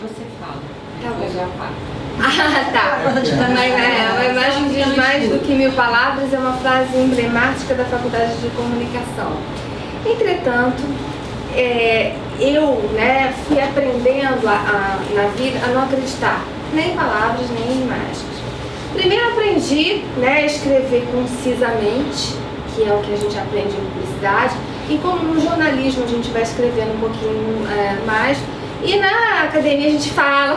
você fala. Tá bom. Eu já falo. A imagem diz mais do que 1000 palavras é uma frase emblemática da Faculdade de Comunicação. Entretanto, eu fui aprendendo na vida a não acreditar nem em palavras nem em imagens. Primeiro aprendi a escrever concisamente, que é o que a gente aprende em publicidade, e como no jornalismo a gente vai escrevendo um pouquinho mais, e na academia a gente fala,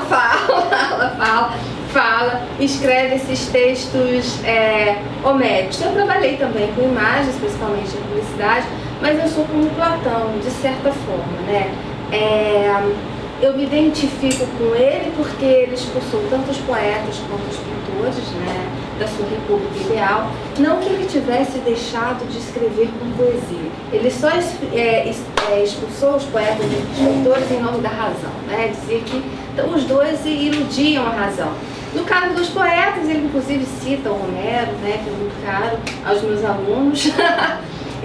escreve esses textos homéricos. Eu trabalhei também com imagens, principalmente em publicidade, mas eu sou como Platão, de certa forma, eu me identifico com ele porque ele expulsou tanto os poetas quanto os pintores, da sua república ideal. Não que ele tivesse deixado de escrever com poesia, ele só expulsou os poetas e os pintores em nome da razão, dizia que os dois iludiam a razão. No caso dos poetas, ele inclusive cita o Homero, que é muito caro aos meus alunos.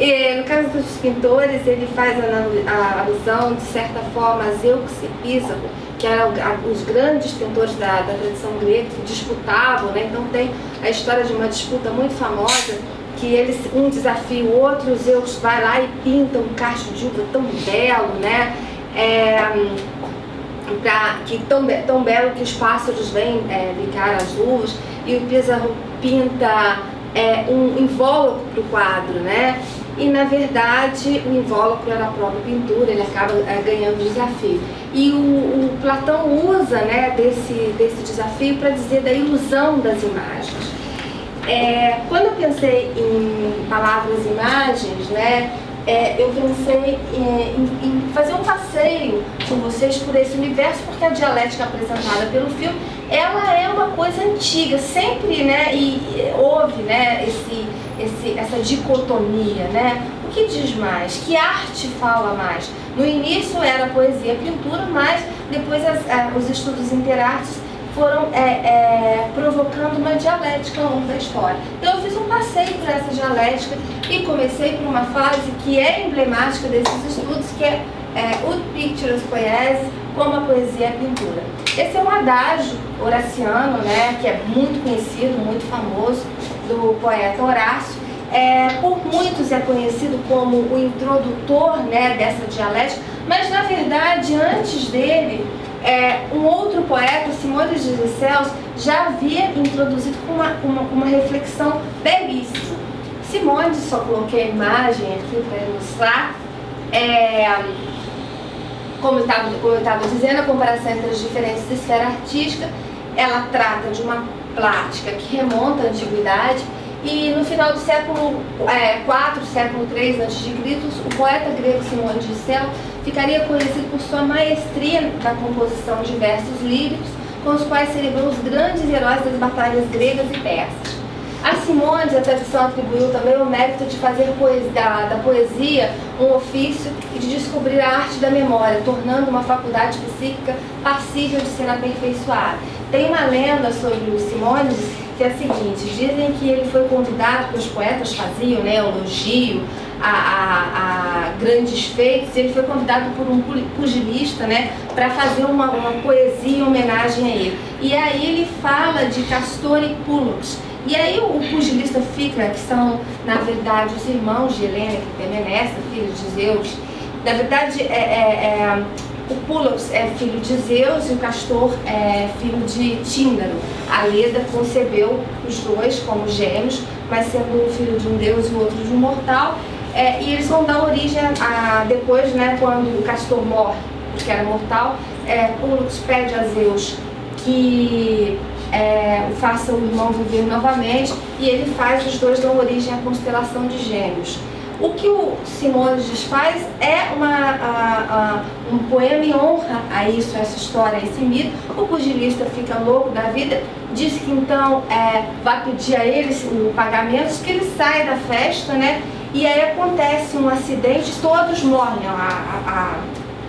E no caso dos pintores, ele faz a alusão, de certa forma, a Zeuxis e Písaro, que eram os grandes pintores da tradição grega que disputavam, Então tem a história de uma disputa muito famosa, que um desafia o outro, o Zeuxis vai lá e pinta um cacho de uva tão belo, tão belo que os pássaros vêm bicar as uvas, e o Písaro pinta um invólucro para o quadro, E na verdade o invólucro era a própria pintura, ele acaba ganhando o desafio. E o Platão usa desse desafio para dizer da ilusão das imagens. Quando eu pensei em palavras e imagens, eu pensei em fazer um passeio com vocês por esse universo, porque a dialética apresentada pelo filme, ela é uma coisa antiga, sempre houve essa dicotomia, O que diz mais? Que arte fala mais? No início era poesia e pintura, mas depois os estudos interartes foram provocando uma dialética ao longo da história. Então eu fiz um passeio por essa dialética e comecei por uma fase que é emblemática desses estudos, que é Ut Picturas Poiesis, como a poesia e a pintura. Esse é um adágio horaciano, que é muito conhecido, muito famoso, do poeta Horácio. Por muitos é conhecido como o introdutor dessa dialética, mas na verdade antes dele um outro poeta, Simões de Gisels, já havia introduzido com uma reflexão belíssima. Simões, só coloquei a imagem aqui para ilustrar, como eu estava dizendo, a comparação entre as diferentes esferas artísticas, ela trata de uma prática que remonta à antiguidade, e no final do século IV, século III a.C., o poeta grego Simões de Gisels ficaria conhecido por sua maestria da composição de versos líricos, com os quais celebrou os grandes heróis das batalhas gregas e persas. A Simões, a tradição atribuiu também o mérito de fazer da poesia um ofício e de descobrir a arte da memória, tornando uma faculdade psíquica passível de ser aperfeiçoada. Tem uma lenda sobre o Simões que é a seguinte: dizem que ele foi convidado, que os poetas faziam, elogio a grandes feitos, e ele foi convidado por um pugilista, para fazer uma poesia em homenagem a ele. E aí ele fala de Castor e Púlux. E aí o pugilista fica, que são, na verdade, os irmãos de Helena e Clitemnestra, filhos de Zeus. Na verdade, o Púlux é filho de Zeus e o Castor é filho de Tíndaro. A Leda concebeu os dois como gêmeos, mas sendo um filho de um deus e o outro de um mortal. E eles vão dar origem depois, quando o Castor morre, porque era mortal, Púlux pede a Zeus que faça o irmão viver novamente, e ele faz, os dois dão origem à constelação de Gêmeos. O que o Simões faz é um poema em honra a isso, a essa história, a esse mito. O pugilista fica louco da vida, diz que então vai pedir a ele o pagamento, que ele sai da festa, e aí acontece um acidente, todos morrem,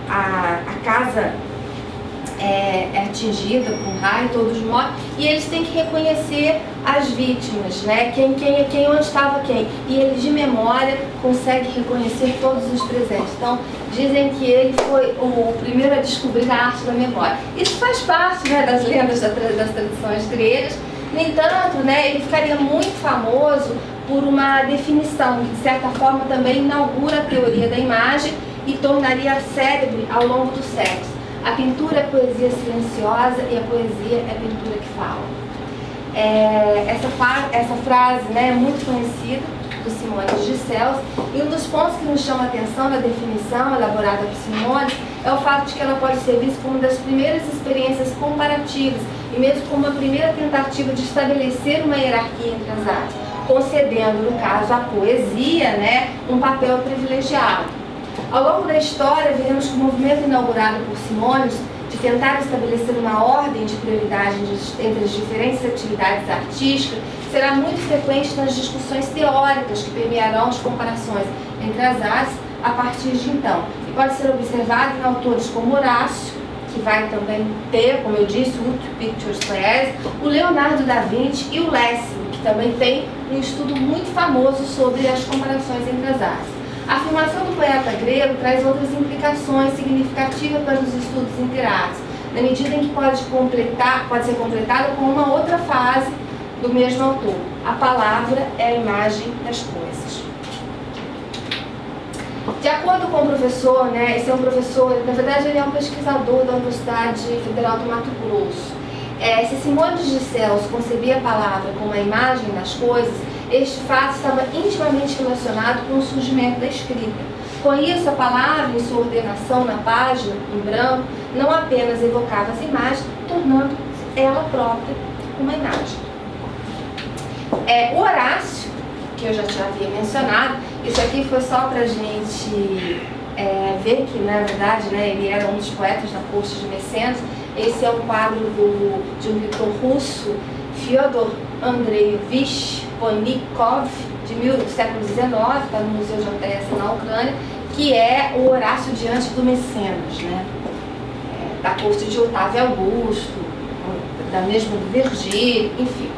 a casa é atingida por um raio, todos morrem, e eles têm que reconhecer as vítimas, né? Quem, onde estava quem. E ele, de memória, consegue reconhecer todos os presentes. Então, dizem que ele foi o primeiro a descobrir a arte da memória. Isso faz parte, né, das lendas das tradições gregas. No entanto, né, ele ficaria muito famoso por uma definição que, de certa forma, também inaugura a teoria da imagem e tornaria célebre ao longo dos séculos. A pintura é poesia silenciosa e a poesia é a pintura que fala. Essa frase, né, é muito conhecida, do Simões de Cels, e um dos pontos que nos chama a atenção na definição elaborada por Simões é o fato de que ela pode ser vista como uma das primeiras experiências comparativas e mesmo como uma primeira tentativa de estabelecer uma hierarquia entre as artes, concedendo, no caso, à poesia, né, um papel privilegiado. Ao longo da história, veremos que o movimento inaugurado por Simões de tentar estabelecer uma ordem de prioridade entre as diferentes atividades artísticas será muito frequente nas discussões teóricas que permearão as comparações entre as artes a partir de então. E pode ser observado em autores como Horácio, que vai também ter, como eu disse, o Pictures Poesis, o Leonardo da Vinci e o Lessing, que também tem um estudo muito famoso sobre as comparações entre as artes. A afirmação do poeta grego traz outras implicações significativas para os estudos interartes, na medida em que pode ser completada com uma outra fase do mesmo autor. A palavra é a imagem das coisas. De acordo com o professor, né, esse é um professor, na verdade ele é um pesquisador da Universidade Federal do Mato Grosso. Se Simões de Cels concebia a palavra como a imagem das coisas, este fato estava intimamente relacionado com o surgimento da escrita. Com isso, a palavra, em sua ordenação na página, em branco, não apenas evocava as imagens, tornando ela própria uma imagem. O Horácio, que eu já havia mencionado, isso aqui foi só para a gente ver que, na verdade, né, ele era um dos poetas da corte de Mecenas. Esse é um quadro de um pintor russo, Fyodor Andreevich Ponnikov, do século XIX, está no Museu de Odessa, na Ucrânia, que é o Horácio diante do Mecenas, né? Da corte de Otávio Augusto, da mesma do Virgílio, enfim.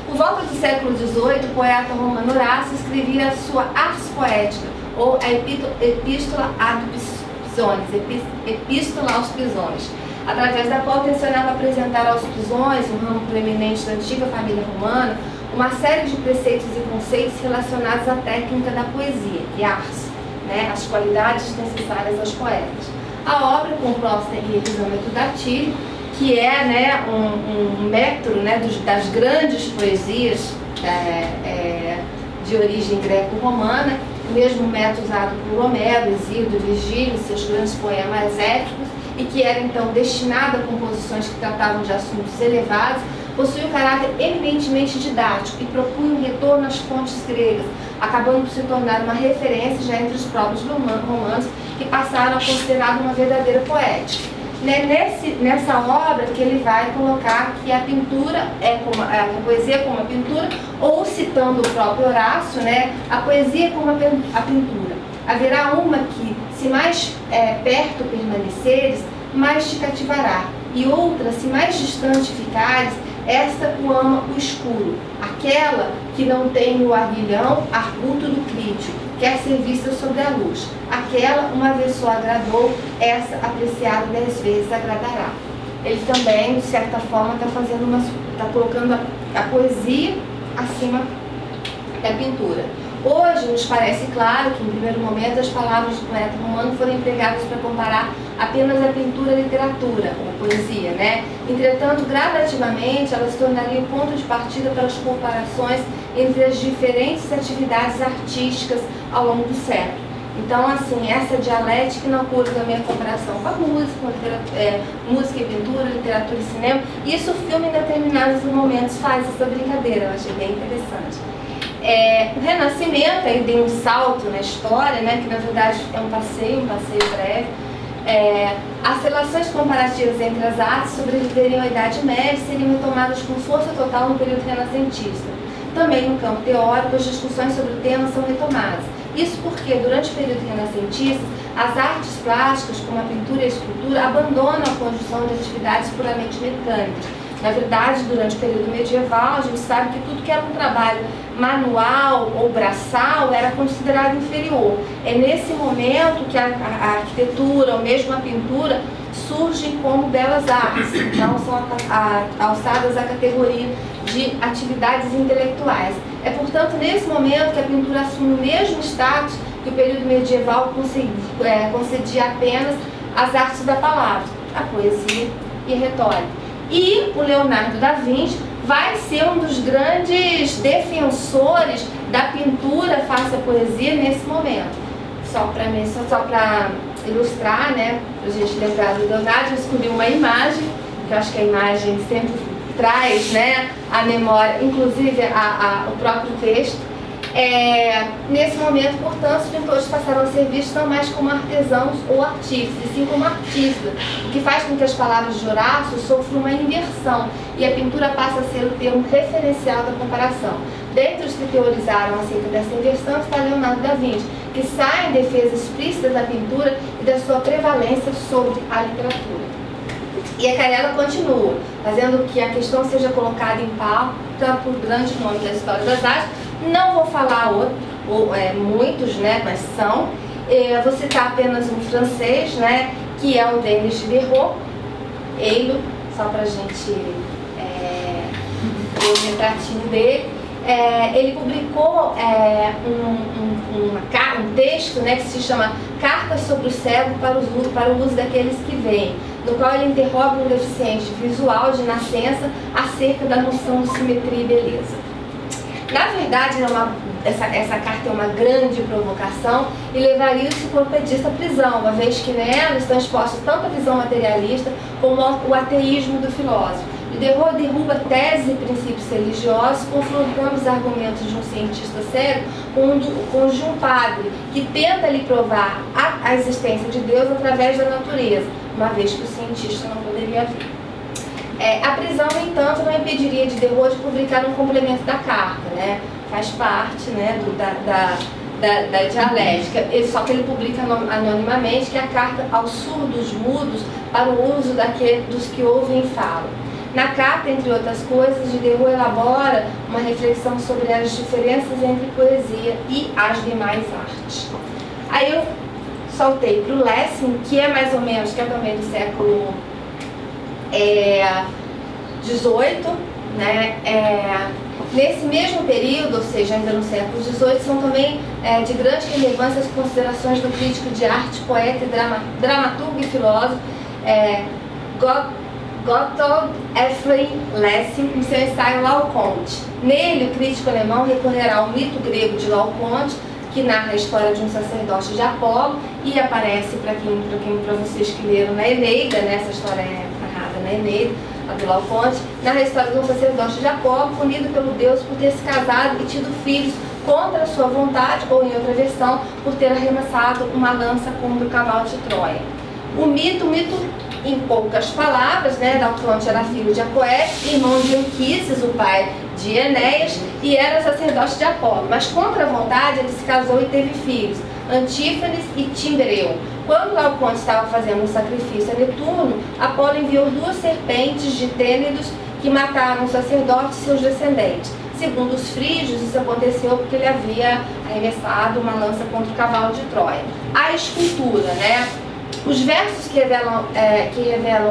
Por volta do século XVIII, o poeta romano Horácio escrevia a sua Ars Poética, ou a Epístola ad Pisones, Epístola aos Pisões, através da qual tensionava apresentar aos pisões, um ramo preeminente da antiga família romana, uma série de preceitos e conceitos relacionados à técnica da poesia, e ars, né, as qualidades necessárias aos poetas. A obra, composta em hexâmetro datílico, que é, né, um método, né, das grandes poesias de origem greco-romana, o mesmo método usado por Homero, Hesíodo, Virgílio, seus grandes poemas épicos, e que era então destinado a composições que tratavam de assuntos elevados, possui um caráter eminentemente didático e propunha um retorno às fontes gregas, acabando por se tornar uma referência já entre os próprios romanos, que passaram a considerar uma verdadeira poética. Nessa obra que ele vai colocar que a pintura a poesia como a pintura, ou citando o próprio Horácio, né, a poesia como a pintura. Haverá uma que, se mais perto permaneceres, mais te cativará, e outra, se mais distante ficares, esta o ama o escuro, aquela que não tem o arguilhão arguto do crítico, quer ser vista sobre a luz, aquela, uma vez só agradou, essa apreciada 10 vezes agradará. Ele também, de certa forma, está colocando a poesia acima da pintura. Hoje nos parece claro que, em primeiro momento, as palavras do poeta romano foram empregadas para comparar apenas a pintura e a literatura, ou poesia, né? Entretanto, gradativamente, elas se tornariam ponto de partida para as comparações entre as diferentes atividades artísticas ao longo do século. Então, assim, essa dialética inaugura também a comparação com a música, música e pintura, literatura e cinema. Isso o filme, em determinados momentos, faz essa brincadeira, eu achei bem interessante. O Renascimento, aí deu um salto na história, né, que na verdade é um passeio breve. As relações comparativas entre as artes sobreviveriam à Idade Média e seriam retomadas com força total no período renascentista. Também no campo teórico, as discussões sobre o tema são retomadas. Isso porque, durante o período renascentista, as artes plásticas, como a pintura e a escultura, abandonam a conjunção de atividades puramente mecânicas. Na verdade, durante o período medieval, a gente sabe que tudo que era um trabalho manual ou braçal era considerado inferior. É nesse momento que a arquitetura ou mesmo a pintura surgem como belas artes, então são alçadas à categoria de atividades intelectuais. É, portanto, nesse momento que a pintura assume o mesmo status que o período medieval concedia apenas às artes da palavra, a poesia e a retórica. E o Leonardo da Vinci vai ser um dos grandes defensores da pintura face à poesia nesse momento. Só para ilustrar, né, para a gente lembrar do Leonardo, eu escolhi uma imagem, que eu acho que a imagem sempre traz, né, a memória, inclusive o próprio texto. Nesse momento, portanto, os pintores passaram a ser vistos não mais como artesãos ou artistas, e sim como artistas, o que faz com que as palavras de Horácio sofram uma inversão e a pintura passa a ser o termo referencial da comparação. Dentre os que teorizaram acerca dessa inversão está Leonardo da Vinci, que sai em defesa explícita da pintura e da sua prevalência sobre a literatura. E a Carella continua, fazendo que a questão seja colocada em pauta por grandes nomes da história das artes. Não vou falar muitos, né, mas são. Vou citar apenas um francês, né, que é o Denis Diderot, só para a gente ver o retratinho dele. Ele publicou um texto, né, que se chama Cartas sobre o Cego para o uso daqueles que veem, no qual ele interroga um deficiente visual de nascença acerca da noção de simetria e beleza. Na verdade, essa carta é uma grande provocação e levaria o enciclopedista à prisão, uma vez que nela estão expostos tanto a visão materialista como o ateísmo do filósofo. Diderot derruba teses e princípios religiosos, confrontando os argumentos de um cientista cego com os de um padre, que tenta lhe provar a existência de Deus através da natureza, uma vez que o cientista não poderia ver. A prisão, no entanto, não impediria Diderot de publicar um complemento da carta, né? Faz parte, né, da dialética, só que ele publica anonimamente, que é a carta aos surdos mudos para o uso dos que ouvem e falam. Na carta, entre outras coisas, Diderot elabora uma reflexão sobre as diferenças entre poesia e as demais artes. Aí eu saltei para o Lessing, que é mais ou menos, que é também do século XVIII, né? Nesse mesmo período, ou seja, ainda no século XVIII, são também de grande relevância as considerações do crítico de arte, poeta, dramaturgo e filósofo Gotthold Ephraim Lessing, em seu ensaio Laocoonte. Nele, o crítico alemão recorrerá ao mito grego de Laocoonte, que narra a história de um sacerdote de Apolo e aparece para vocês que leram na Eneida, né? Essa história é narrada na Eneida, a do Laocoonte, narra a história de um sacerdote de Apolo punido pelo deus por ter se casado e tido filhos contra a sua vontade, ou em outra versão, por ter arremessado uma lança contra o cavalo de Troia. O mito, em poucas palavras, né, Laocoonte era filho de Acoés, irmão de Anquises, o pai de Enéas, e era sacerdote de Apolo. Mas contra a vontade ele se casou e teve filhos, Antífanes e Timbreu. Quando Laocoonte estava fazendo um sacrifício a Netuno, Apolo enviou 2 serpentes de Tênidos que mataram o sacerdote e seus descendentes. Segundo os frígios, isso aconteceu porque ele havia arremessado uma lança contra o cavalo de Troia. A escultura, né? Os versos que revelam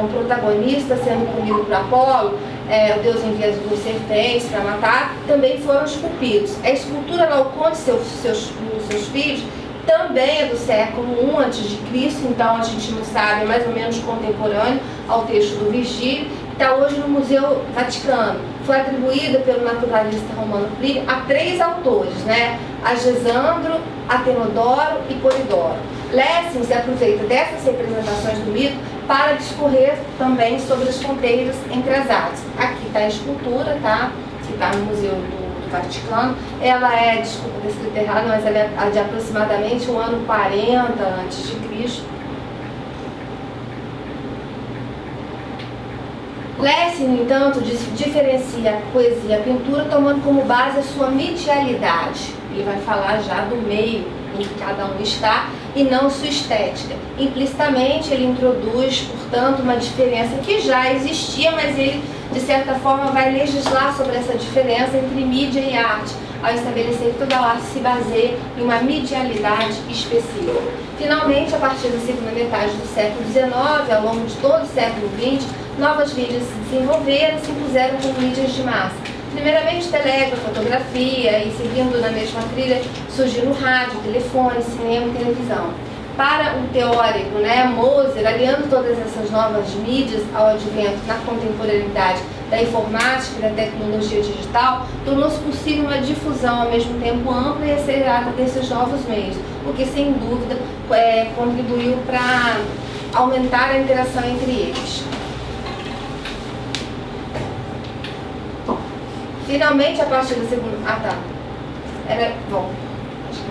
o protagonista sendo punido por Apolo, o deus envia as 2 serpentes para matar, também foram esculpidos. A escultura Laocoonte e seus filhos também é do século I a.C., então a gente não sabe, é mais ou menos contemporâneo ao texto do Virgílio, está hoje no Museu Vaticano. Foi atribuída pelo naturalista romano Plínio a 3 autores, né? A Gesandro, Atenodoro e Polidoro. Lessing se aproveita dessas representações do mito para discorrer também sobre as fronteiras entre as artes. Aqui está a escultura, tá? Que está no Museu do Vaticano. Ela é, desculpa ter escrito errado, mas ela é de aproximadamente o ano 40 a.C. Lessing, no entanto, diferencia a poesia e a pintura tomando como base a sua medialidade. Ele vai falar já do meio em que cada um está e não sua estética. Implicitamente ele introduz, portanto, uma diferença que já existia, mas ele, de certa forma, vai legislar sobre essa diferença entre mídia e arte, ao estabelecer que toda arte se baseia em uma medialidade específica. Finalmente, a partir da segunda metade do século XIX, ao longo de todo o século XX, novas mídias se desenvolveram e se impuseram como mídias de massa. Primeiramente, telégrafo, fotografia, e seguindo na mesma trilha, surgiram rádio, telefone, cinema e televisão. Para um teórico, Moser, aliando todas essas novas mídias ao advento na contemporaneidade da informática e da tecnologia digital, tornou-se possível uma difusão ao mesmo tempo ampla e acelerada desses novos meios, o que sem dúvida contribuiu para aumentar a interação entre eles. Finalmente, a partir da segunda... Bom, acho que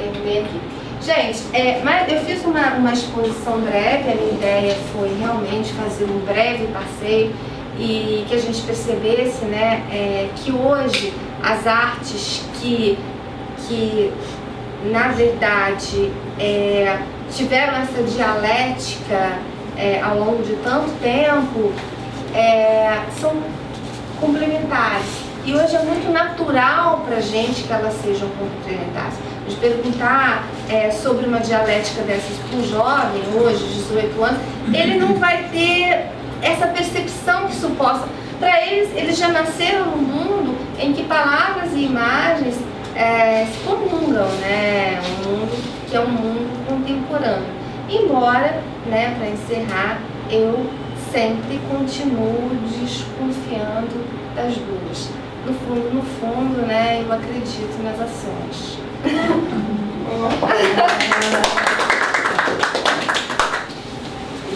eu terminei aqui. Gente, mas eu fiz uma exposição breve, a minha ideia foi realmente fazer um breve passeio e que a gente percebesse, que hoje as artes que na verdade, tiveram essa dialética ao longo de tanto tempo, são complementares. E hoje é muito natural para a gente que elas sejam complementares. De perguntar sobre uma dialética dessas para um jovem, hoje, 18 anos, ele não vai ter essa percepção que isso possa. Para eles, eles já nasceram num mundo em que palavras e imagens se comungam, um mundo que é um mundo contemporâneo. Embora, para encerrar, eu sempre continuo desconfiando das duas. No fundo, eu acredito nas ações.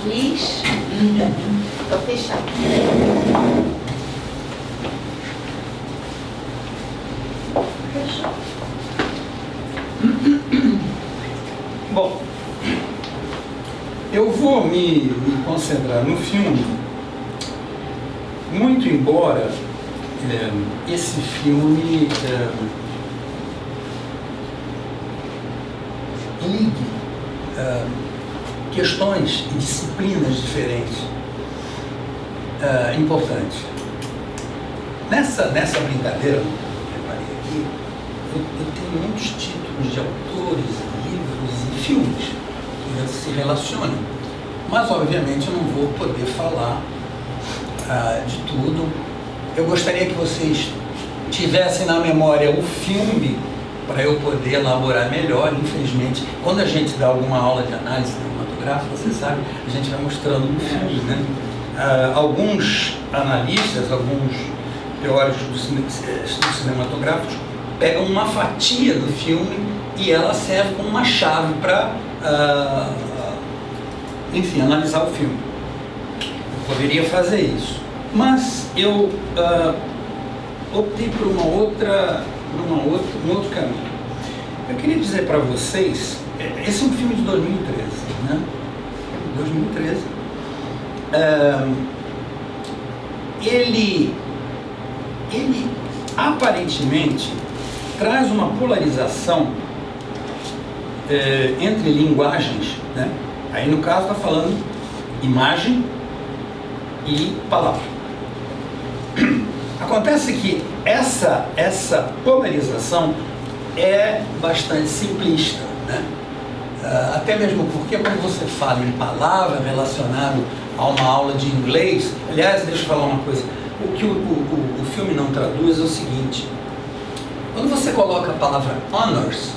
Liz, estou fechando. Fechou. Bom, eu vou me concentrar no filme, muito embora esse filme ligue questões e disciplinas diferentes importantes. Nessa brincadeira que eu preparei aqui, eu tenho muitos títulos de autores, livros e filmes que se relacionam, mas obviamente eu não vou poder falar de tudo. Eu gostaria que vocês tivessem na memória o filme para eu poder elaborar melhor. Infelizmente, quando a gente dá alguma aula de análise cinematográfica, você sabe, a gente vai mostrando no filme, alguns analistas, alguns teóricos do cinematográficos pegam uma fatia do filme e ela serve como uma chave para, enfim, analisar o filme. Eu poderia fazer isso, mas eu optei por um outro caminho. Eu queria dizer para vocês, esse é um filme de 2013, 2013. Ele aparentemente traz uma polarização entre linguagens, Aí no caso está falando imagem e palavra. Acontece que essa polarização é bastante simplista, até mesmo porque quando você fala em palavra relacionado a uma aula de inglês, aliás, deixa eu falar uma coisa, o que o filme não traduz é o seguinte: quando você coloca a palavra honors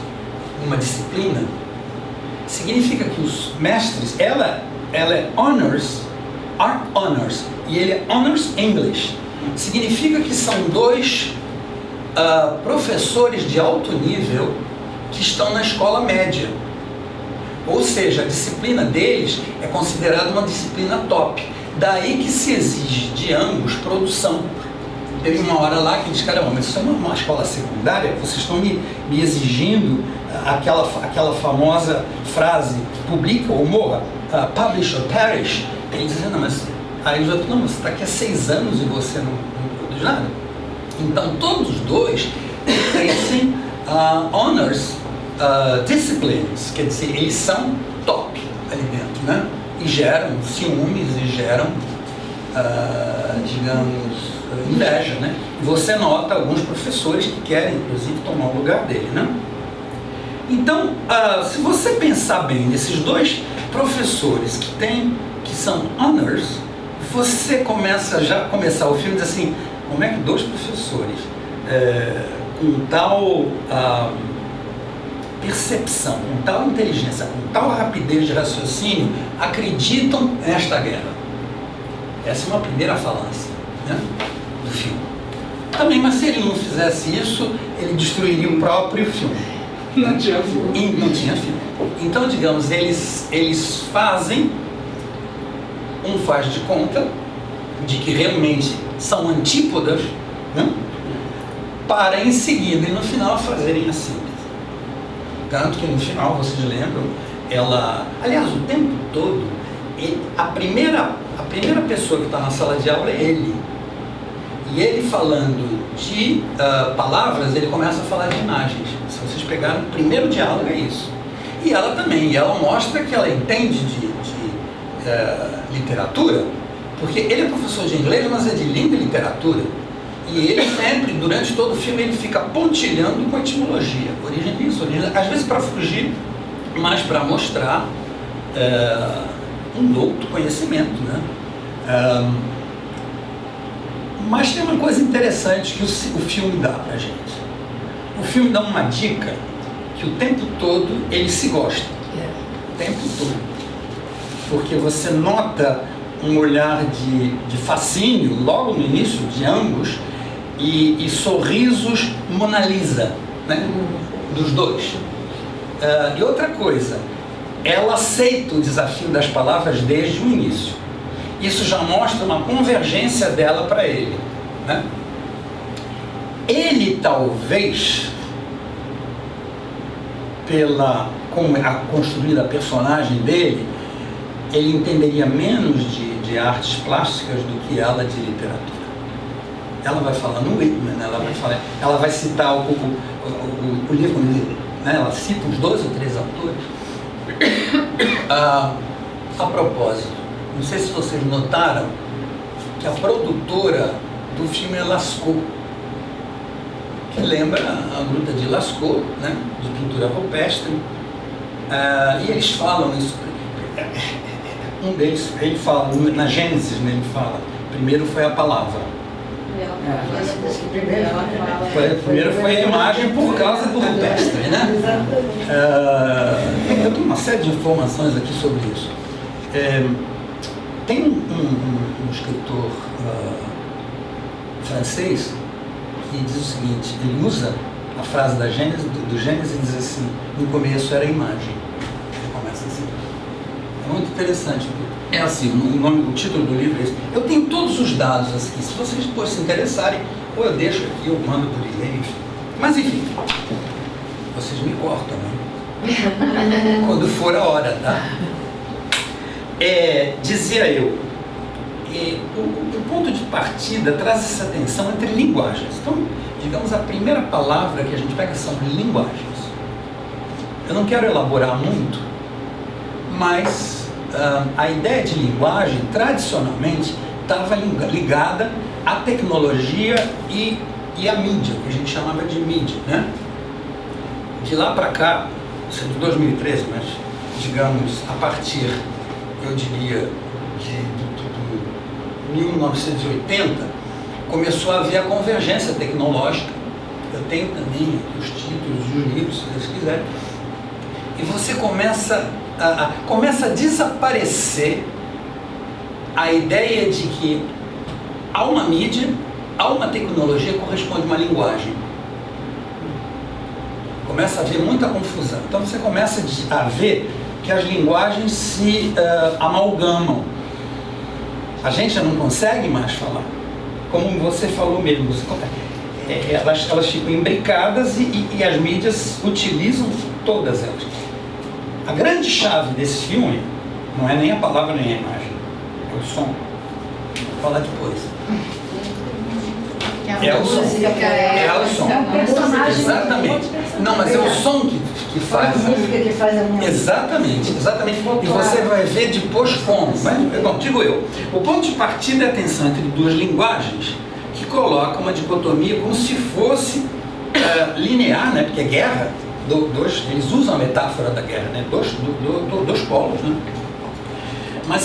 numa disciplina, significa que os mestres, ela é honors, art honors, e ele é honors English. Significa que são dois professores de alto nível que estão na escola média. Ou seja, a disciplina deles é considerada uma disciplina top. Daí que se exige de ambos produção. Teve uma hora lá que eles disseram: caramba, mas isso é uma escola secundária? Vocês estão me exigindo aquela famosa frase, publica ou morra, publish or perish. Eles dizem: não, mas aí os outros, não, você está aqui há 6 anos e você não produz nada. Então todos os dois crescem honors disciplines, quer dizer, eles são top ali dentro, né? E geram ciúmes e geram, digamos, inveja, né? E você nota alguns professores que querem, inclusive, tomar o lugar dele, né? Então, se você pensar bem nesses dois professores que são honors, você começa já a começar o filme e diz assim, como é que dois professores com tal percepção, com tal inteligência, com tal rapidez de raciocínio, acreditam nesta guerra? Essa é uma primeira falácia, né, do filme. Também, mas se ele não fizesse isso, ele destruiria o próprio filme. Não tinha filme. Não tinha filme. Então, digamos, eles fazem, faz de conta de que realmente são antípodas, né, para em seguida e no final fazerem a síntese. Tanto que no final, vocês lembram, aliás, o tempo todo, a primeira pessoa que está na sala de aula é ele. E ele falando de palavras, ele começa a falar de imagens. Se vocês pegaram o primeiro diálogo, é isso. E ela também, e ela mostra que ela entende de literatura, porque ele é professor de inglês, mas é de língua e literatura. E ele sempre, durante todo o filme, ele fica pontilhando com etimologia, origem disso, origem, às vezes para fugir, mas para mostrar um douto conhecimento, né? Mas tem uma coisa interessante que o filme dá pra gente. O filme dá uma dica que o tempo todo eles se gostam. O tempo todo. Porque você nota um olhar de fascínio logo no início de ambos e sorrisos Mona Lisa, né, dos dois. E outra coisa, ela aceita o desafio das palavras desde o início. Isso já mostra uma convergência dela para ele, né? Ele talvez, como a construir a personagem dele, ele entenderia menos de artes plásticas do que ela de literatura. Ela vai falar no Whitman, ela vai citar o livro, né? Ela cita uns 2 ou 3 autores. A propósito, não sei se vocês notaram que a produtora do filme é Lascaux, que lembra a Gruta de Lascaux, né, de pintura rupestre. E eles falam isso. Um deles, ele fala, na Gênesis, né, ele fala, primeiro foi a palavra. Primeiro foi a imagem por causa do rupestre, né? Eu tenho uma série de informações aqui sobre isso. Tem um escritor francês que diz o seguinte, ele usa a frase da Gênesis, do Gênesis e diz assim, no começo era a imagem. Ele começa assim. É muito interessante. É assim, o título do livro é esse. Eu tenho todos os dados aqui. Se vocês depois se interessarem, ou eu deixo aqui, eu mando por e-mail. Mas enfim, vocês me cortam, né? Quando for a hora, tá? Dizia eu, o ponto de partida traz essa tensão entre linguagens. Então, digamos, a primeira palavra que a gente pega são linguagens. Eu não quero elaborar muito, mas a ideia de linguagem, tradicionalmente, estava ligada à tecnologia e à mídia, que a gente chamava de mídia, né? De lá para cá, isso é de 2013, mas, digamos, a partir, eu diria, de 1980, começou a haver a convergência tecnológica. Eu tenho também os títulos e os livros, se vocês quiserem. E você começa a desaparecer a ideia de que a uma mídia, a uma tecnologia corresponde uma linguagem. Começa a haver muita confusão. Então você começa a ver que as linguagens se amalgamam. A gente já não consegue mais falar. Como você falou mesmo, elas ficam imbricadas e as mídias utilizam todas elas. A grande chave desse filme não é nem a palavra nem a imagem, é o som. Vou falar depois. É o som. É o som. É um personagem. Exatamente. Não, mas é o som que faz. A música que faz a música. Exatamente, exatamente. E você vai ver depois como. Mas, bom, digo eu, o ponto de partida é a tensão entre duas linguagens que coloca uma dicotomia como se fosse linear, né? Porque é guerra. Eles usam a metáfora da guerra, né? Dois polos, né? Mas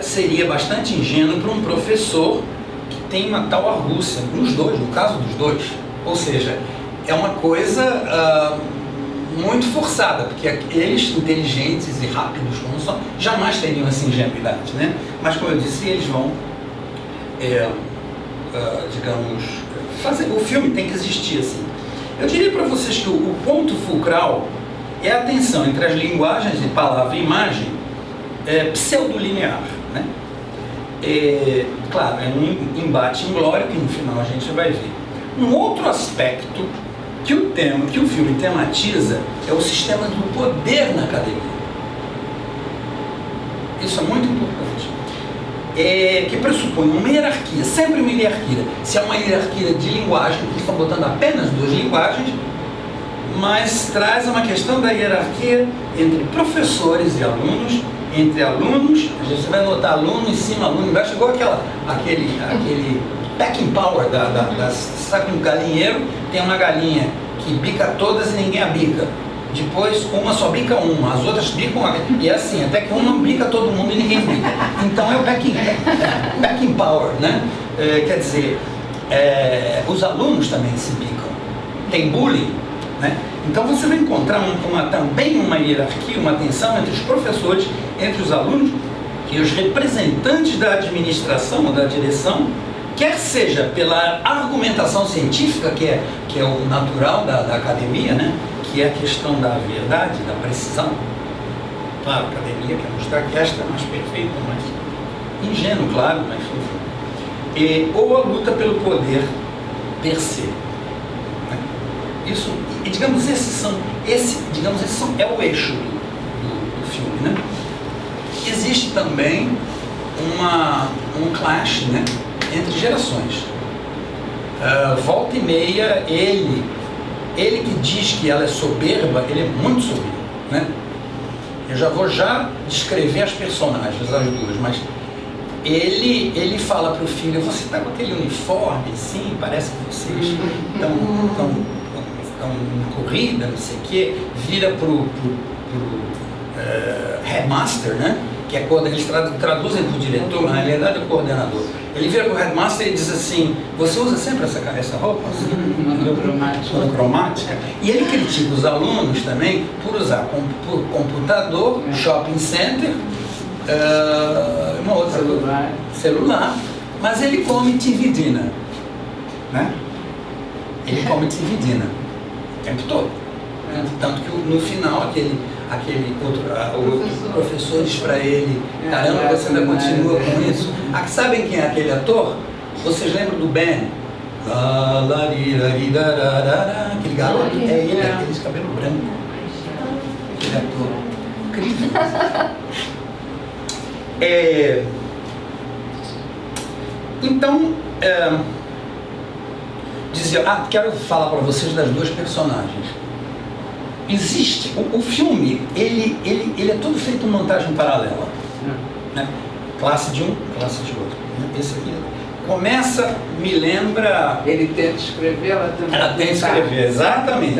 seria bastante ingênuo para um professor que tem uma tal argúcia nos dois, no caso dos dois. Ou seja, é uma coisa muito forçada, porque eles, inteligentes e rápidos como são, jamais teriam essa ingenuidade, né? Mas, como eu disse, eles vão, digamos, fazer. O filme tem que existir assim. Eu diria para vocês que o ponto fulcral é a tensão entre as linguagens de palavra e imagem pseudolinear, né? Claro, é um embate inglório que no final a gente vai ver. Um outro aspecto que o filme tematiza é o sistema do poder na academia. Isso é muito importante. Que pressupõe uma hierarquia, sempre uma hierarquia. Se é uma hierarquia de linguagem, que estão botando apenas duas linguagens, mas traz uma questão da hierarquia entre professores e alunos, entre alunos, você vai notar aluno em cima, aluno embaixo, igual aquele packing power sabe, um galinheiro tem uma galinha que bica todas e ninguém a bica. Depois uma só bica uma, as outras bicam e é assim, até que uma bica todo mundo e ninguém bica. Então é o packing power, né? Quer dizer, os alunos também se bicam. Tem bullying, né? Então você vai encontrar também uma hierarquia, uma tensão entre os professores, entre os alunos e os representantes da administração ou da direção, quer seja pela argumentação científica, que é o natural da academia, né? Que é a questão da verdade, da precisão. Claro, a academia quer mostrar que esta é mais perfeita, mais ingênuo, claro, mas enfim. Ou a luta pelo poder per se. Né? Isso, e digamos, esse é o eixo do filme, né? Existe também um clash, né, entre gerações. Volta e meia, ele que diz que ela é soberba, ele é muito soberbo, né? Eu já vou descrever as personagens, as duas, mas ele fala para o filho: você está com aquele uniforme, sim, parece que vocês estão em corrida, não sei o quê. Vira para o headmaster, né? Que é quando eles traduzem para o diretor, na realidade é o coordenador. Ele vira para o headmaster e diz assim: você usa sempre essa roupa? Monocromática. E ele critica os alunos também por usar computador, shopping center, uma outra celular, mas ele come TV dinner, né? Ele come TV dinner o tempo todo. Tanto que no final aquele professor diz para ele: caramba, você ainda continua com isso? Sabem quem é aquele ator? Vocês lembram do Ben? Aquele garoto? É ele, aquele de cabelo branco. Aquele ator. Incrível. Então, quero falar para vocês das duas personagens. Existe, o filme, ele é todo feito em montagem paralela, né? Classe de um, classe de outro. Esse aqui começa, me lembra... Ele tenta escrever, ela tenta escrever, exatamente.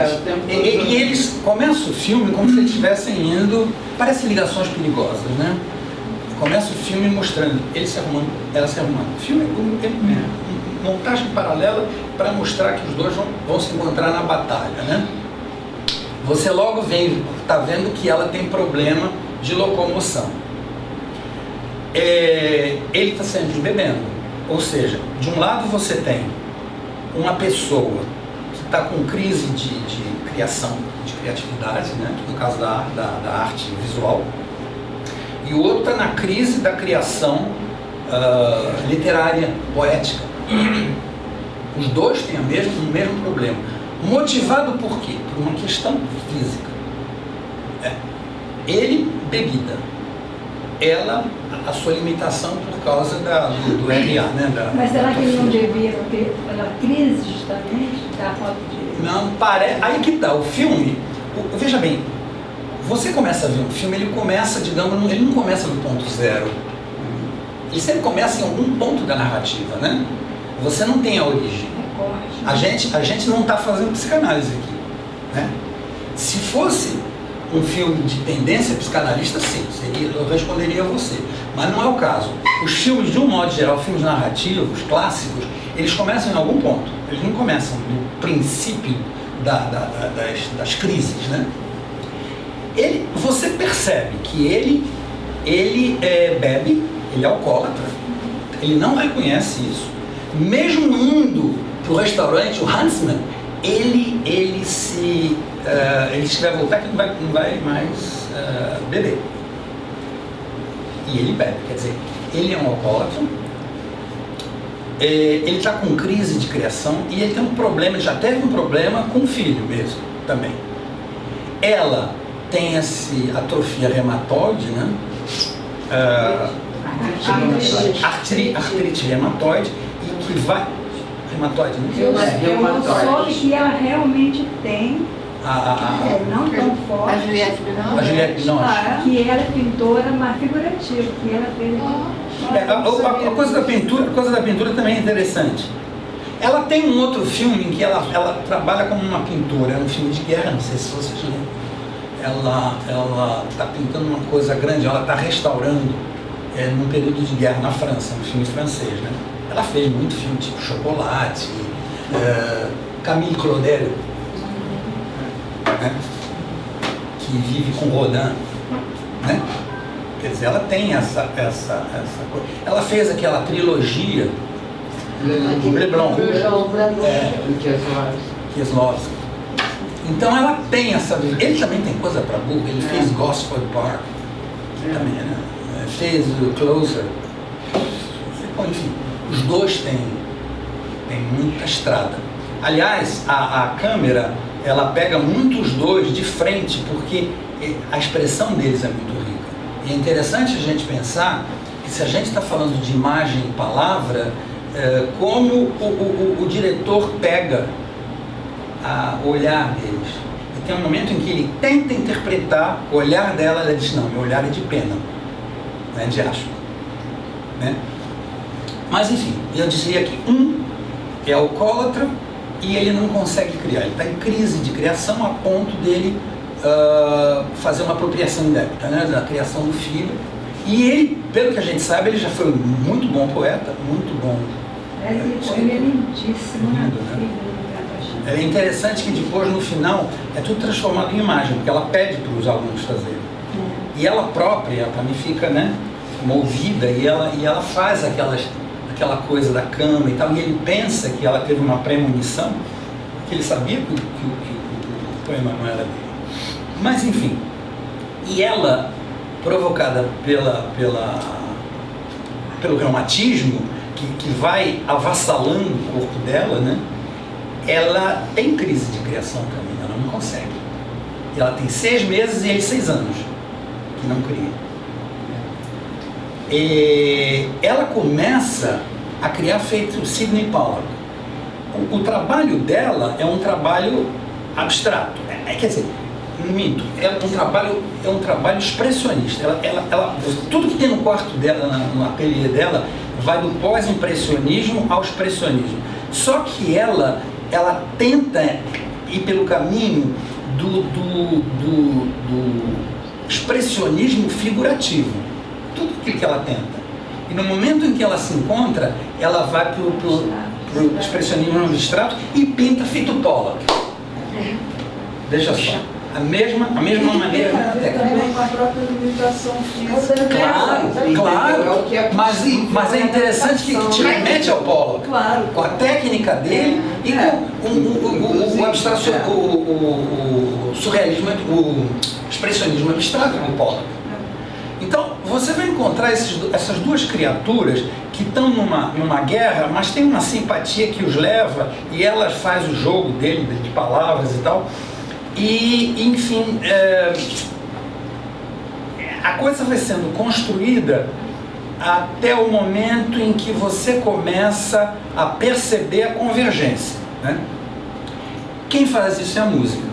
E eles começam o filme como se eles estivessem indo, parece Ligações Perigosas, né? Começa o filme mostrando ele se arrumando, ela se arrumando. O filme é montagem paralela para mostrar que os dois vão se encontrar na batalha, né? Você logo está vendo que ela tem problema de locomoção. Ele está sempre bebendo. Ou seja, de um lado você tem uma pessoa que está com crise de criação, de criatividade, né? No caso da arte visual. E o outro está na crise da criação literária, poética. Os dois têm o mesmo problema. Motivado por quê? Por uma questão física. Ele, bebida. ela, a sua limitação por causa do RA, né? Mas será que ele não devia ter pela crise justamente da falta de... Não, aí que tá, o filme, veja bem, você começa a ver um filme, ele começa, digamos, ele não começa no ponto zero. Ele sempre começa em algum ponto da narrativa, né? Você não tem a origem. A gente não está fazendo psicanálise aqui, né? Se fosse um filme de tendência psicanalista, sim, eu responderia a você. Mas não é o caso. Os filmes, de um modo geral, filmes narrativos, clássicos, eles começam em algum ponto. Eles não começam no princípio das crises, né? Você percebe que ele bebe, ele é alcoólatra, ele não reconhece isso. Mesmo indo para o restaurante, o Huntsman, ele se vai voltar que não vai mais beber. E ele bebe, quer dizer, ele é um alcoólatra, ele está com crise de criação e ele tem um problema, já teve um problema com o filho mesmo, também. Ela tem essa atrofia reumatoide, né? Artrite reumatoide, e que vai... Reumatoide, né? Eu soube que ela realmente tem, não tão forte. A Juliette Binoche? A Juliette Binoche. Que ela é pintora, mas figurativa, que ela fez... A coisa da pintura também é interessante. Ela tem um outro filme em que ela trabalha como uma pintora, é um filme de guerra, não sei se vocês lembram. Ela está pintando uma coisa grande, ela está restaurando num período de guerra na França, um filme francês, né? Ela fez muito filme tipo Chocolate, Camille Claudel, né? Que vive com Rodin, né? Quer dizer, ela tem essa coisa. Ela fez aquela trilogia Le Blanc Rouge, Kieslowski. Então ela tem essa... Ele também tem coisa para burro, ele fez Gosford Park, também, né? Fez o Closer. Bom, enfim, os dois têm muita estrada. Aliás, a câmera, ela pega muito os dois de frente, porque a expressão deles é muito rica. E é interessante a gente pensar que se a gente está falando de imagem e palavra, como o diretor pega o olhar deles. E tem um momento em que ele tenta interpretar o olhar dela, ela diz, não, meu olhar é de pena, não é de asco, né? Mas enfim, eu dizia que é alcoólatra e ele não consegue criar, ele está em crise de criação a ponto dele fazer uma apropriação indébita, né, da criação do filho. E ele, pelo que a gente sabe, ele já foi muito bom poeta, muito bom. Ele é lindíssimo, né? É interessante que depois, no final, é tudo transformado em imagem, porque ela pede para os alunos fazerem. E ela própria, para mim, fica, né, movida, e ela faz aquela coisa da cama e tal, e ele pensa que ela teve uma premonição, que ele sabia que o poema não era dele. Mas, enfim, e ela, provocada pelo reumatismo, que vai avassalando o corpo dela, né? Ela tem crise de criação também, ela não consegue. E ela tem 6 meses e ele 6 anos que não cria. E ela começa a criar feito Sidney Pollack. O trabalho dela é um trabalho abstrato. Quer dizer, minto, é um trabalho expressionista. Tudo que tem no quarto dela, no ateliê dela, vai do pós-impressionismo ao expressionismo. Só que ela tenta ir pelo caminho do expressionismo figurativo. Tudo aquilo que ela tenta. E no momento em que ela se encontra, ela vai para o expressionismo abstrato e pinta feito Pollock. Veja só. A mesma maneira. Também com a própria limitação física. Claro. Mas é interessante que te remete ao Pollock. Claro. Com a técnica dele e com o abstração, o surrealismo, o expressionismo abstrato do Pollock. Então, você vai encontrar essas duas criaturas que estão numa guerra, mas tem uma simpatia que os leva e elas faz o jogo dele, de palavras e tal. E, enfim, a coisa vai sendo construída até o momento em que você começa a perceber a convergência, né? Quem faz isso é a música.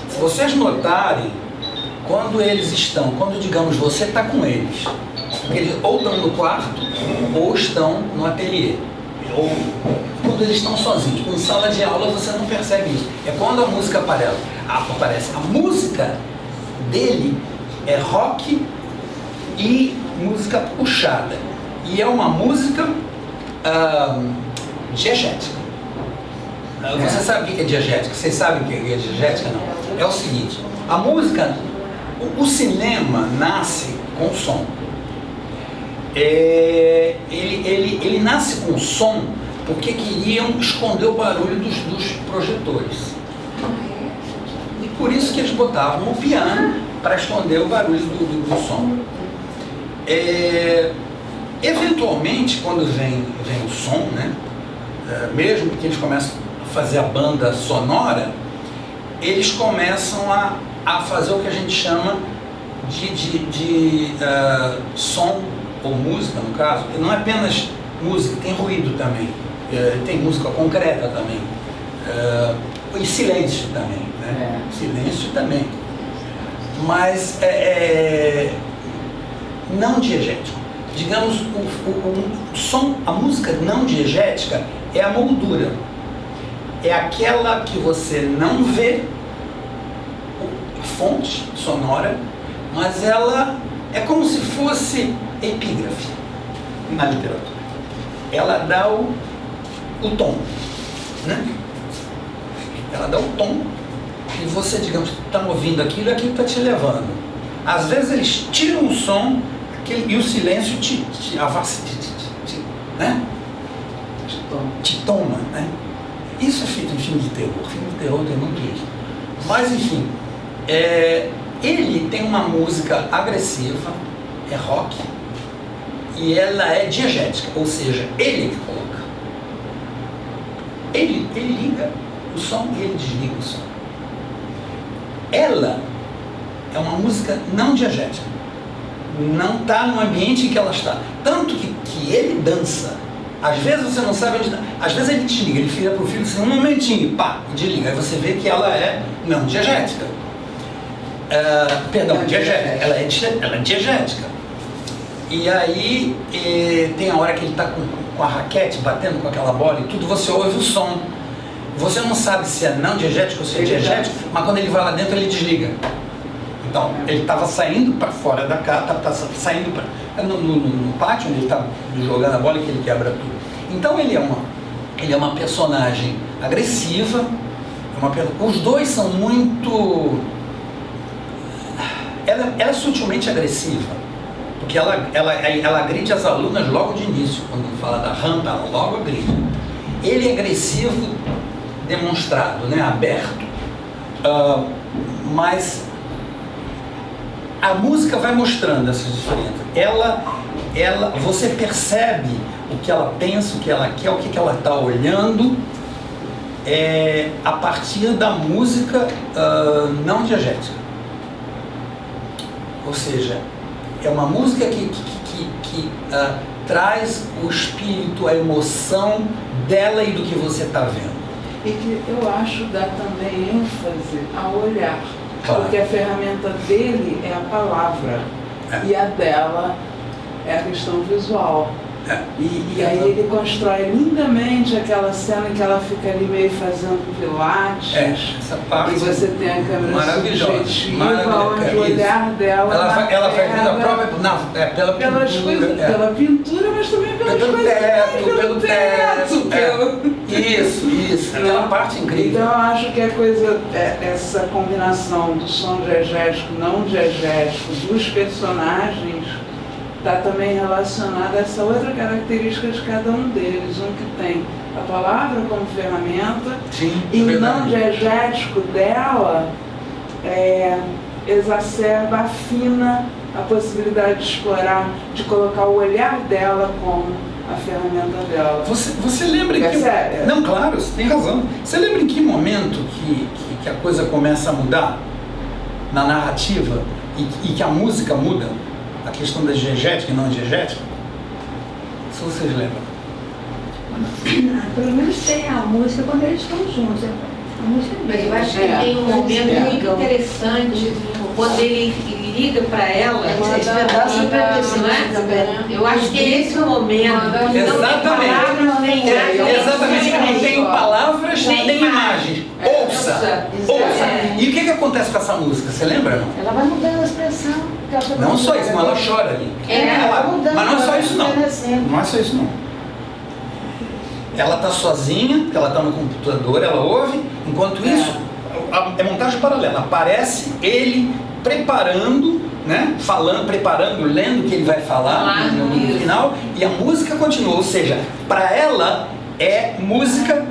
Se vocês notarem, quando digamos você está com eles, eles ou estão no quarto ou estão no ateliê, ou quando eles estão sozinhos, em sala de aula você não percebe isso, é quando a música aparece. A música dele é rock e música puxada, e é uma música diegética. Você sabe o que é diegética? Vocês sabem o que é diegética? Não. É o seguinte, a música, o cinema nasce com som. Ele nasce com som porque queriam esconder o barulho dos projetores. E por isso que eles botavam o piano para esconder o barulho do som. Eventualmente, quando vem o som, né, mesmo que eles começam a fazer a banda sonora, eles começam a fazer o que a gente chama de som, ou música no caso, que não é apenas música, tem ruído também, tem música concreta também, e silêncio também, né? Silêncio também, mas não diegético. Digamos, o som, a música não diegética é a moldura, é aquela que você não vê a fonte sonora, mas ela é como se fosse epígrafe na literatura. Ela dá o tom, né? Ela dá o tom e você, digamos, está ouvindo aquilo e aquilo está te levando. Às vezes eles tiram o som e o silêncio né? Te toma, né? Isso é feito em filme de terror. Filme de terror tem muito isso. Mas, enfim, ele tem uma música agressiva, é rock, e ela é diegética, ou seja, ele que coloca. Ele liga o som e ele desliga o som. Ela é uma música não diegética. Não está no ambiente em que ela está. Tanto que ele dança. Às vezes você não sabe onde está. Às vezes ele desliga, ele vira para o filho assim, um momentinho, pá, e desliga. Aí você vê que ela é não diegética. Diegética. Ela é diegética. E aí tem a hora que ele está com a raquete batendo com aquela bola e tudo, você ouve o som. Você não sabe se é não diegético ou se é diegético, mas quando ele vai lá dentro ele desliga. Então, ele estava saindo para fora da casa, está saindo no pátio, onde ele está jogando a bola e que ele quebra tudo. Então, ele é uma personagem agressiva, os dois são muito... Ela é sutilmente agressiva, porque ela agride as alunas logo de início, quando fala da rampa, ela logo agride. Ele é agressivo, demonstrado, né, aberto, mas a música vai mostrando essas diferenças. Você percebe o que ela pensa, o que ela quer, o que ela está olhando, a partir da música não diegética. Ou seja, é uma música que traz o espírito, a emoção dela e do que você está vendo. E que eu acho dá também ênfase ao olhar. Claro. Porque a ferramenta dele é a palavra e a dela é a questão visual. E aí ele constrói lindamente aquela cena em que ela fica ali meio fazendo pilates. Essa parte e você tem a câmera subjetiva, onde o olhar dela ela vai vendo a própria... Não, pela pintura, mas também pelo teto. Isso. Aquela parte incrível. Então eu acho que essa combinação do som diegético, não diegético, dos personagens, está também relacionada a essa outra característica de cada um deles. Um que tem a palavra como ferramenta, e o não diegético dela exacerba, afina a possibilidade de explorar, de colocar o olhar dela como a ferramenta dela. Você lembra que... Não, claro, você tem razão. Você lembra em que momento que a coisa começa a mudar na narrativa? e que a música muda, a questão da diegética e não diegética, se vocês lembram. Pelo menos tem a música quando eles estão juntos. A música é Mas eu acho que tem um momento muito interessante quando ele liga para ela. Esse pedaço é também. Eu acho que é esse o momento. Exatamente. Exatamente, que não tem palavras nem imagens. Ouça. E o que acontece com essa música? Você lembra? Não? Ela vai mudando a expressão. Não só isso, mas ela chora ali. Mas não é só isso não. Não é só isso não. Ela está sozinha, porque ela está no computador, ela ouve, enquanto isso, é montagem paralela. Aparece ele preparando, né? Falando, preparando, lendo o que ele vai falar no final, e a música continua. Ou seja, para ela é música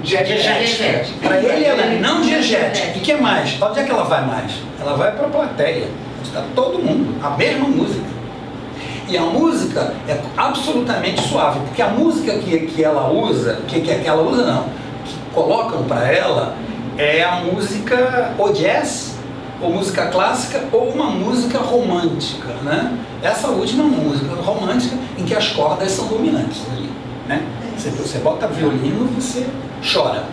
diegética. Para ele ela é não diegética. E o que mais? Onde é que ela vai mais? Ela vai para a plateia. Está todo mundo, a mesma música. E a música é absolutamente suave, porque a música que ela usa, que ela usa não, que colocam para ela, é a música ou jazz, ou música clássica, ou uma música romântica, né? Essa última é uma música romântica em que as cordas são dominantes ali, né? Você bota violino, você chora.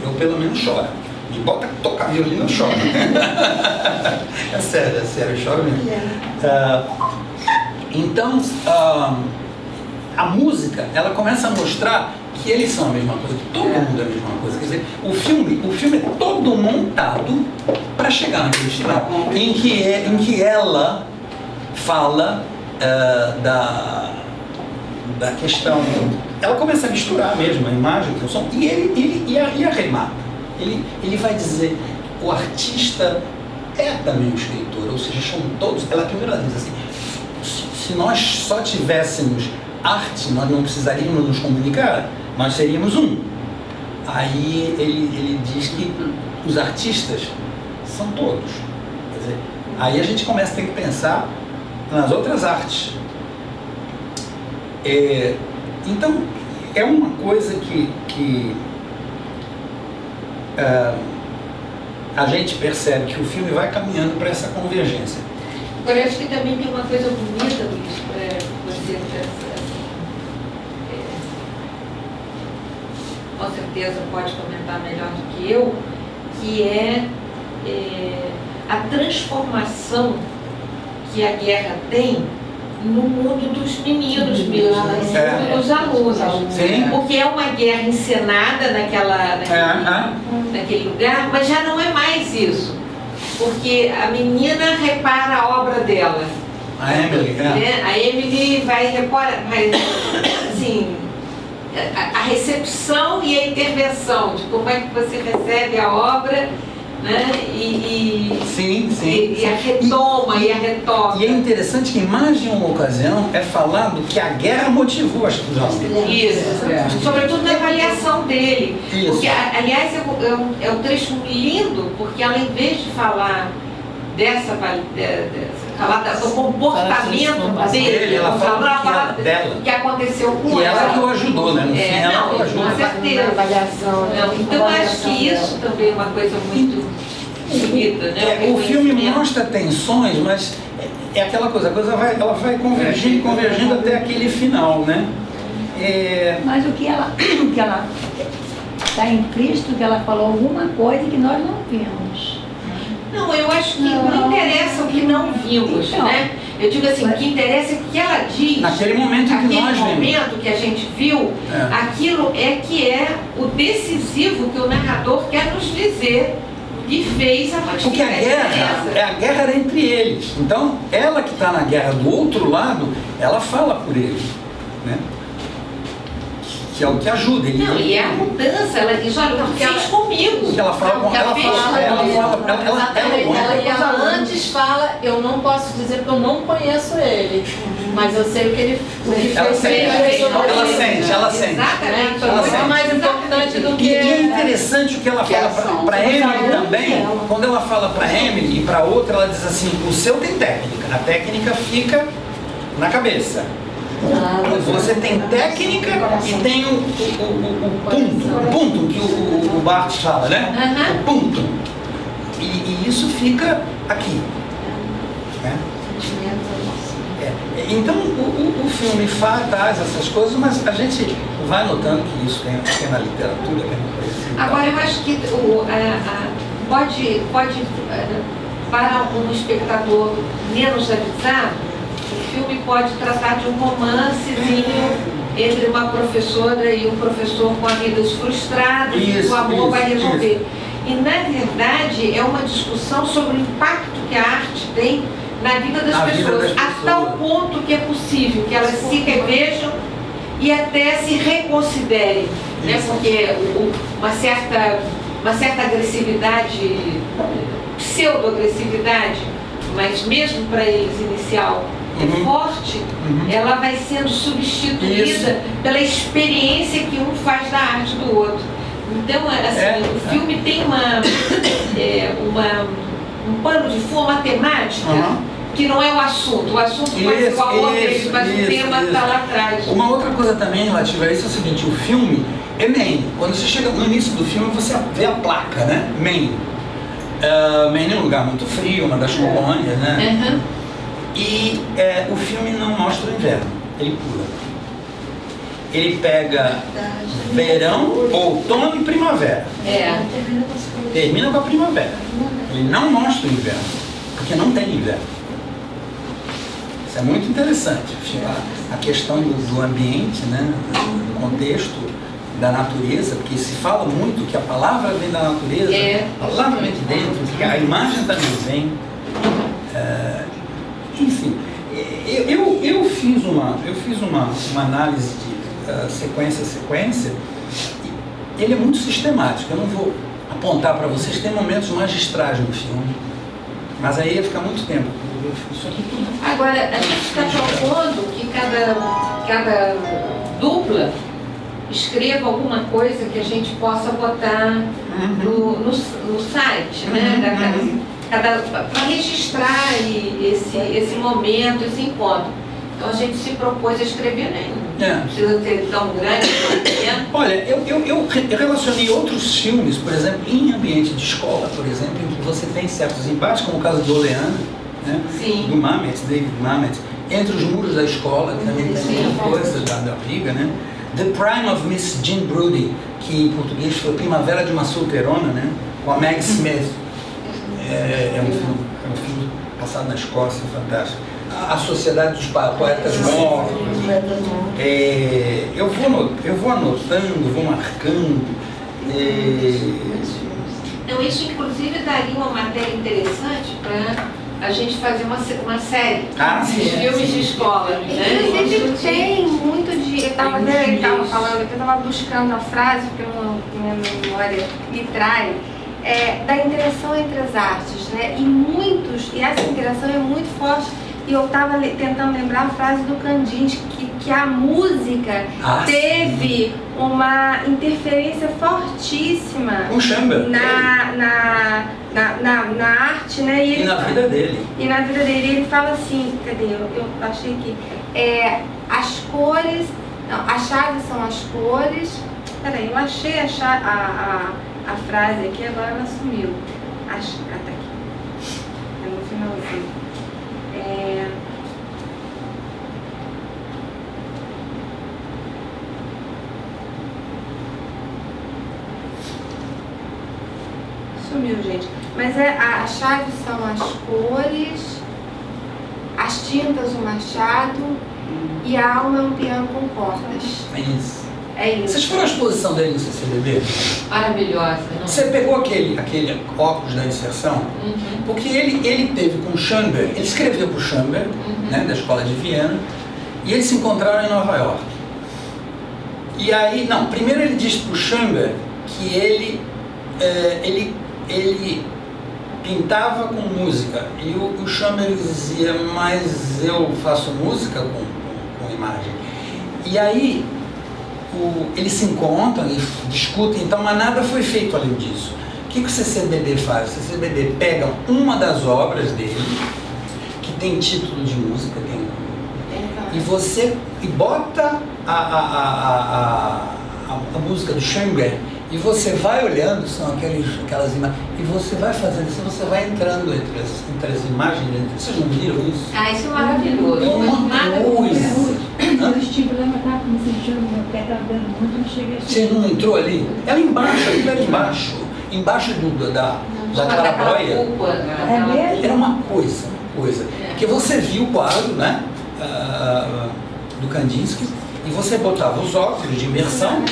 Eu pelo menos choro. Me bota tocar violino, eu choro. É sério, eu choro mesmo. Então, a música, ela começa a mostrar que eles são a mesma coisa, que todo mundo é a mesma coisa. Quer dizer, o filme é todo montado para chegar naquele final, em que ela fala da questão. Ela começa a misturar mesmo a imagem com o som, e ele arremata. Ele vai dizer, o artista é também o escritor, ou seja, são todos. Ela primeiro diz assim, se nós só tivéssemos arte, nós não precisaríamos nos comunicar, nós seríamos um. Aí ele diz que os artistas são todos. Quer dizer, aí a gente começa a ter que pensar nas outras artes. Então, é uma coisa que a gente percebe que o filme vai caminhando para essa convergência. Agora, eu acho que também tem uma coisa bonita, Luiz, para você, com certeza pode comentar melhor do que eu, que é a transformação que a guerra tem no mundo dos meninos mesmo, no mundo dos alunos. Sim. Porque é uma guerra encenada naquele lugar, mas já não é mais isso. Porque a menina repara a obra dela. A Emily, né? A Emily vai reparar, mas assim, a recepção e a intervenção de como é que você recebe a obra, né? Sim. E a retoma e a retoma. E é interessante que em mais de uma ocasião é falado que a guerra motivou as coisas. Isso, sobretudo na avaliação dele. Isso. Porque, aliás, é um trecho lindo, porque ela, em vez de falar falar do comportamento dele, ela fala dela. que aconteceu com E ela. ela que o ajudou, né? No fim, ela que o ajudou. Com certeza. Então, eu acho que isso também é uma coisa muito bonita, né? O filme mostra tensões, mas é aquela coisa, ela vai convergindo até aquele final, né? Mas o que ela está implícito, que ela falou alguma coisa que nós não vimos. Não, eu acho que não interessa o que não vimos, então, né? Eu digo assim, o que interessa é o que ela diz. Naquele momento que nós vimos. Naquele momento que a gente viu, aquilo que é o decisivo que o narrador quer nos dizer e fez a partir Porque a guerra era entre eles. Então, ela que está na guerra do outro lado, ela fala por ele, né? Que é o que ajuda ele. Não, e é a mudança, ela diz, olha, o que fez comigo. Que ela fala com ela antes fala, eu não posso dizer porque eu não conheço ele, mas eu sei o que ele fez. Ela sente. Exatamente. Então, é mais importante do que... E é interessante o que ela fala para Emily também. Quando ela fala para Emily e para outra, ela diz assim, o seu tem técnica, a técnica fica na cabeça. Você tem técnica e tem o ponto que o Barthes fala, né? O ponto. E isso fica aqui. né? Então o filme traz essas coisas, mas a gente vai notando que isso tem na literatura, tem na poesia. Agora, eu acho que pode para um espectador menos avisado, o filme pode tratar de um romancezinho entre uma professora e um professor com amigas frustradas, e o amor vai resolver. E, na verdade, é uma discussão sobre o impacto que a arte tem na vida das pessoas, a tal ponto que é possível que elas se revejam e até se reconsiderem, né? Porque uma certa agressividade, pseudo-agressividade, mas mesmo para eles inicial, é forte, ela vai sendo substituída pela experiência que um faz da arte do outro. Então, assim, o filme tem um pano de fundo, uma temática, que não é o assunto pode ser o amor deles, mas o tema está lá atrás. Uma outra coisa também relativa a isso é o seguinte, o filme é Maine. Quando você chega no início do filme, você vê a placa, né? Maine. Maine é um lugar muito frio, uma das colônias, né? E o filme não mostra o inverno, ele pula. Ele pega verão, outono e primavera. Termina com a primavera. Ele não mostra o inverno, porque não tem inverno. Isso é muito interessante. A questão do ambiente, né? Do contexto da natureza, porque se fala muito que a palavra vem da natureza, a palavra vem de dentro, que a imagem também vem. Enfim, eu fiz uma análise de sequência a sequência, e ele é muito sistemático. Eu não vou apontar para vocês, tem momentos magistrais no filme, mas aí ia ficar muito tempo. Isso aqui tudo. Agora, a gente está propondo que cada dupla escreva alguma coisa que a gente possa botar no site, né? Para registrar esse momento, esse encontro. Então a gente se propôs a escrever, né? Não precisa ter tão grande, tão pequeno. Olha, eu relacionei outros filmes, por exemplo, em ambiente de escola, por exemplo, em que você tem certos embates, como o caso do Oleana, né? Do Mamet, David Mamet, Entre os Muros da Escola, que também tem uma coisa da briga, né? The Prime of Miss Jean Brodie, que em português foi Primavera de uma Solteirona, né? Com a Meg Smith. É um filme passado na Escócia, fantástico. A Sociedade dos Poetas Mortos. Eu vou anotando, vou marcando. Então, isso inclusive daria uma matéria interessante para a gente fazer uma série de filmes de escola. Inclusive tem muito de. Eu estava buscando a frase, porque minha memória me trai. Da interação entre as artes, né? E essa interação é muito forte. E eu estava tentando lembrar a frase do Kandinsky, que a música teve uma interferência fortíssima na arte, né? E na vida dele. E na vida dele. Ele fala assim, cadê? Eu achei que as cores, não, as chaves são as cores. Peraí, eu achei a frase aqui, agora ela sumiu. Tá aqui. É no finalzinho. Sumiu, gente. Mas as chaves são as cores, as tintas, o machado, e a alma é um piano com cordas. É isso. É isso. Vocês foram à exposição dele no CCBB? Maravilhosa. Não? Você pegou aquele óculos da inserção? Porque ele teve com o Schoenberg, ele escreveu para o Schoenberg, né, da Escola de Viena, e eles se encontraram em Nova York. E aí, primeiro ele disse para o Schoenberg que ele pintava com música, e o Schoenberg dizia, mas eu faço música com imagem. E aí eles se encontram e discutem, então, mas nada foi feito além disso. O que o CCBB faz? O CCBB pega uma das obras dele, que tem título de música, e bota a música do Schoenberg, E você vai olhando, são aquelas imagens, e você vai fazendo isso, você vai entrando entre as imagens, vocês não viram isso? Ah, isso é maravilhoso. É uma coisa. Eu estive lá, mas estava me sentindo, meu pé estava dando muito, não cheguei a Você não entrou ali? Era embaixo, aquilo era embaixo da claraboia. É mesmo? Era uma coisa. Porque você viu o quadro, né? Do Kandinsky, e você botava os óculos de imersão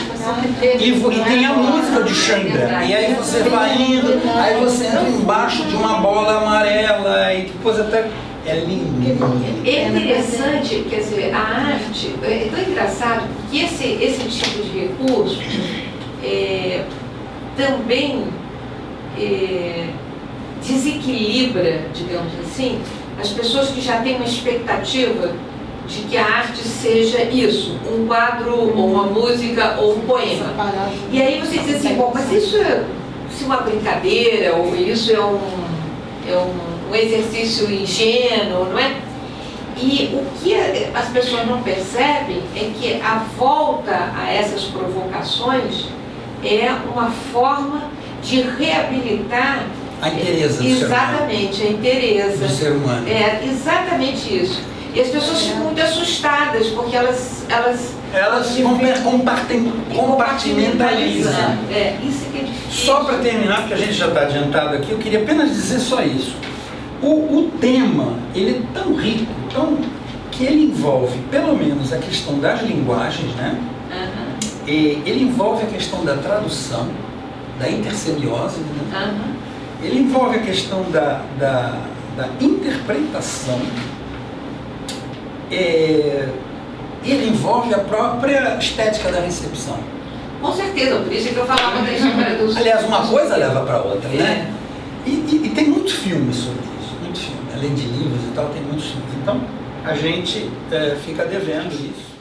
e tem a música de Schoenberg. E aí você vai indo, aí você entra embaixo de uma bola amarela e depois até. É lindo. É interessante, quer dizer, a arte é tão engraçado que esse tipo de recurso também desequilibra, digamos assim, as pessoas que já têm uma expectativa de que a arte seja isso, um quadro, ou uma música, ou um poema. E aí você diz assim, bom, mas isso é uma brincadeira, ou isso é um exercício ingênuo, não é? E o que as pessoas não percebem é que a volta a essas provocações é uma forma de reabilitar A inteireza do exatamente, a inteireza do ser humano. É exatamente isso. E as pessoas ficam muito assustadas, porque elas compartimentalizam. Isso que é difícil. Só para terminar, porque a gente já está adiantado aqui, eu queria apenas dizer só isso. O tema, ele é tão rico, que ele envolve, pelo menos, a questão das linguagens, né? E ele envolve a questão da tradução, da intersemiose, né? Ele envolve a questão da interpretação, ele envolve a própria estética da recepção. Com certeza, por isso que eu falava da história dos... Aliás, uma coisa leva para outra, né? E tem muitos filmes sobre isso, muitos filmes. Além de livros e tal, tem muitos filmes. Então, a gente fica devendo isso.